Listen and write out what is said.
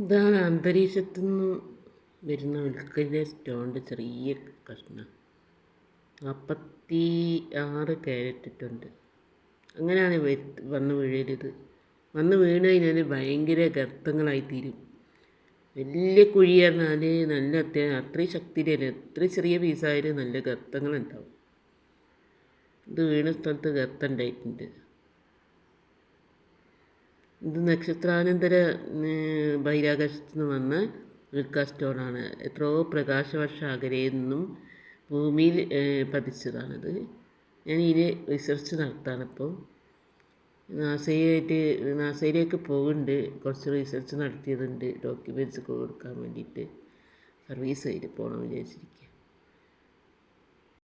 ഇതാണ് അന്തരീക്ഷത്തു നിന്ന് വരുന്ന ഉൽക്കയിലെ സ്റ്റോണിൻ്റെ ചെറിയ കഷ്ണം. 46 ക്യാരറ്റ് ഇട്ടുണ്ട്. അങ്ങനെയാണ് വന്ന് വീഴരുത്. വന്ന് വീണ് കഴിഞ്ഞാൽ ഭയങ്കര ഗർത്തങ്ങളായിത്തീരും. വലിയ കുഴി പറഞ്ഞാൽ നല്ല അത്രയും ശക്തിയിലല്ല, എത്ര ചെറിയ പീസായാലും നല്ല ഗർത്തങ്ങളുണ്ടാവും. ഇത് വീണ സ്ഥലത്ത് ഗർത്തം ഉണ്ടായിട്ടുണ്ട്. ഇത് നക്ഷത്രാനന്തര ബഹിരാകാശത്തു നിന്ന് വന്ന ഉൽക്ക സ്റ്റോണാണ്. എത്രയോ പ്രകാശവർഷം അകലെ നിന്നും ഭൂമിയിൽ പതിച്ചതാണത്. ഞാൻ ഇതിന് റിസർച്ച് നടത്താനിപ്പോൾ. നാസയിലേക്ക് പോകുന്നുണ്ട്. കുറച്ച് റിസർച്ച് നടത്തിയതുണ്ട്. ഡോക്യുമെൻറ്റ്സ് കൊടുക്കാൻ വേണ്ടിയിട്ട് സർവീസ് ചെയ്ത് പോകണം വിചാരിച്ചിരിക്കുക.